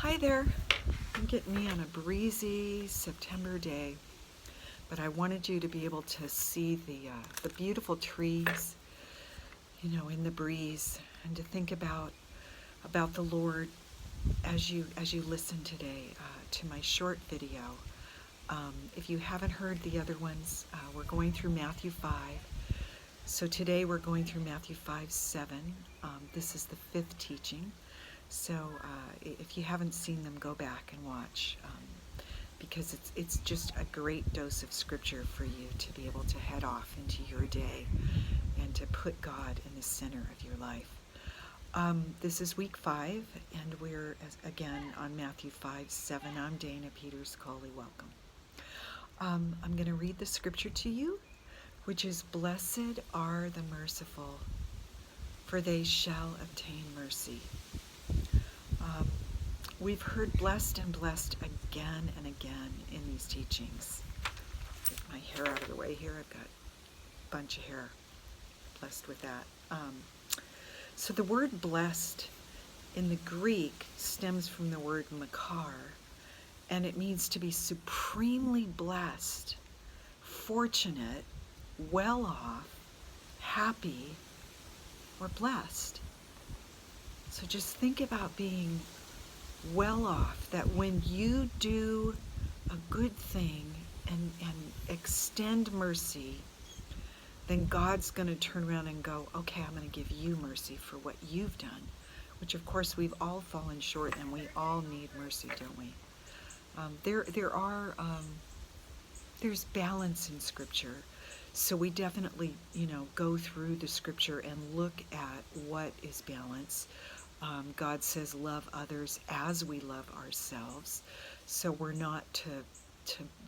Hi there. I'm getting me on a breezy September day, but I wanted you to be able to see the beautiful trees, in the breeze, and to think about the Lord as you listen today to my short video. If you haven't heard the other ones, we're going through Matthew 5. So today we're going through Matthew 5:7. This is the fifth teaching. So if you haven't seen them, go back and watch, because it's just a great dose of scripture for you to be able to head off into your day and to put God in the center of your life. This is week 5, and we're again on Matthew 5:7. I'm Dana Peters-Colley. Welcome. I'm going to read the scripture to you, which is, "Blessed are the merciful, for they shall obtain mercy." We've heard blessed and blessed again and again in these teachings. Get my hair out of the way here. I've got a bunch of hair. Blessed with that. So the word blessed in the Greek stems from the word makar, and it means to be supremely blessed, fortunate, well off, happy, or blessed. So just think about being well off, that when you do a good thing and extend mercy, then God's going to turn around and go, okay, I'm going to give you mercy for what you've done, which of course we've all fallen short, and we all need mercy, don't we? There's balance in Scripture, so we definitely go through the Scripture and look at what is balance. God says love others as we love ourselves, so we're not to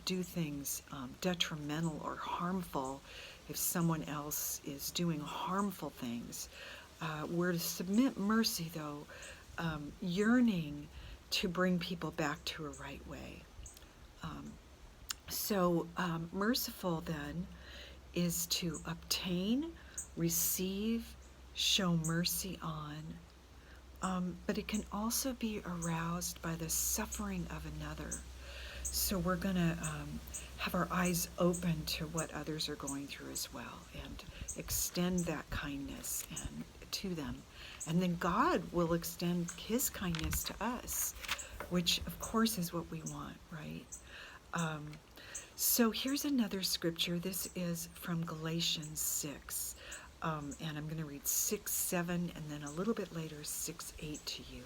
do things detrimental or harmful. If someone else is doing harmful things, we're to submit mercy, though, yearning to bring people back to a right way. Merciful then is to obtain, receive, show mercy on, but it can also be aroused by the suffering of another. So we're going to have our eyes open to what others are going through as well, and extend that kindness to them. And then God will extend His kindness to us, which of course is what we want, right? So here's another scripture. This is from Galatians 6. And I'm going to read 6:7, and then a little bit later 6:8 to you.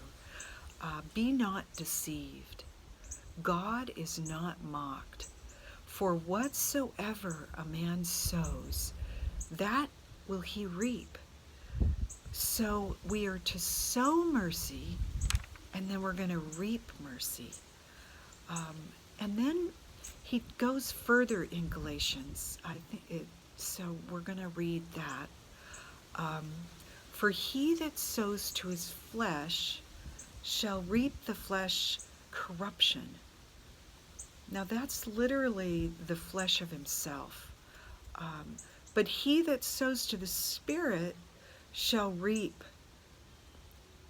Be not deceived. God is not mocked. For whatsoever a man sows, that will he reap. So we are to sow mercy, and then we're going to reap mercy. And then he goes further in Galatians. So we're going to read that. For he that sows to his flesh shall reap the flesh corruption. Now that's literally the flesh of himself. But he that sows to the Spirit shall reap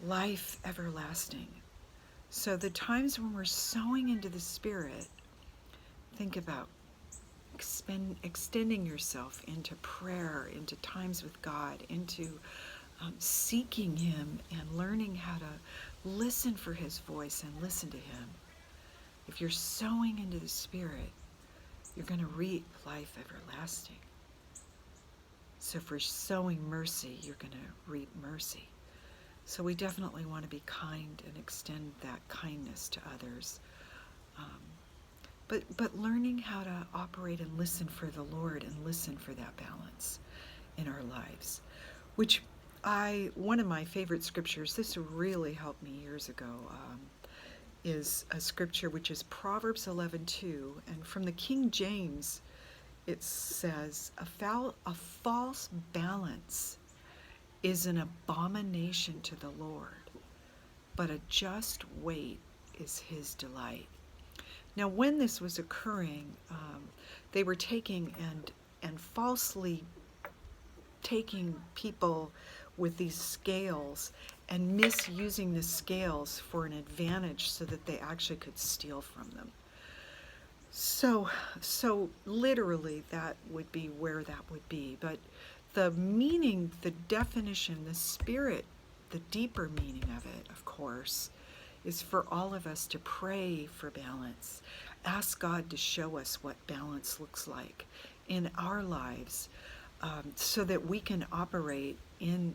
life everlasting. So the times when we're sowing into the Spirit, think about extending yourself into prayer, into times with God, into seeking Him and learning how to listen for His voice and listen to Him. If you're sowing into the Spirit, you're going to reap life everlasting. So if we're sowing mercy, you're going to reap mercy. So we definitely want to be kind and extend that kindness to others. But learning how to operate and listen for the Lord and listen for that balance in our lives, which one of my favorite scriptures, this really helped me years ago, is a scripture which is Proverbs 11:2, and from the King James it says, a false balance is an abomination to the Lord, but a just weight is His delight. Now, when this was occurring, they were taking and falsely taking people with these scales and misusing the scales for an advantage so that they actually could steal from them. So literally that would be where that would be. But the meaning, the definition, the spirit, the deeper meaning of it, of course, is for all of us to pray for balance. Ask God to show us what balance looks like in our lives, so that we can operate in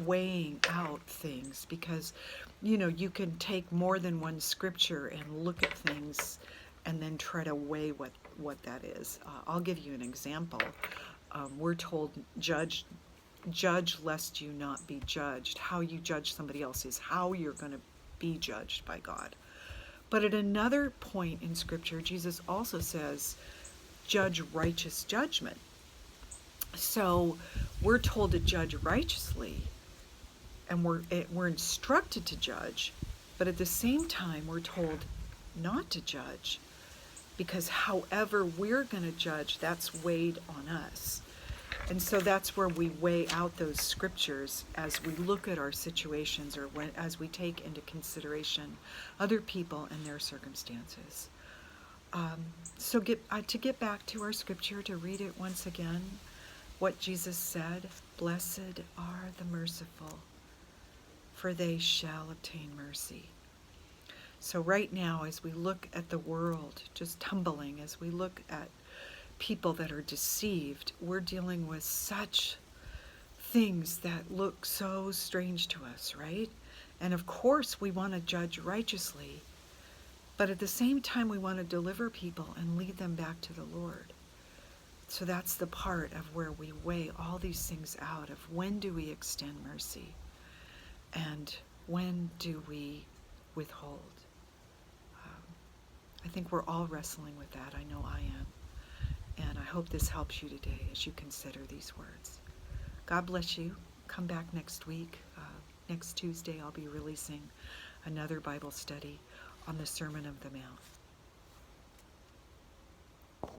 weighing out things. Because, you can take more than one scripture and look at things and then try to weigh what that is. I'll give you an example. We're told, judge lest you not be judged. How you judge somebody else is how you're going to be judged by God. But at another point in Scripture, Jesus also says, judge righteous judgment. So we're told to judge righteously, and we're instructed to judge, but at the same time we're told not to judge, because however we're going to judge, that's weighed on us. And so that's where we weigh out those scriptures as we look at our situations, or as we take into consideration other people and their circumstances. So to get back to our scripture, to read it once again, what Jesus said, "Blessed are the merciful, for they shall obtain mercy." So right now, as we look at the world just tumbling, as we look at people that are deceived, we're dealing with such things that look so strange to us, right? And of course, we want to judge righteously, but at the same time, we want to deliver people and lead them back to the Lord. So that's the part of where we weigh all these things out, of when do we extend mercy and when do we withhold. I think we're all wrestling with that. I know I am. And I hope this helps you today as you consider these words. God bless you. Come back next week. Next Tuesday, I'll be releasing another Bible study on the Sermon on the Mount.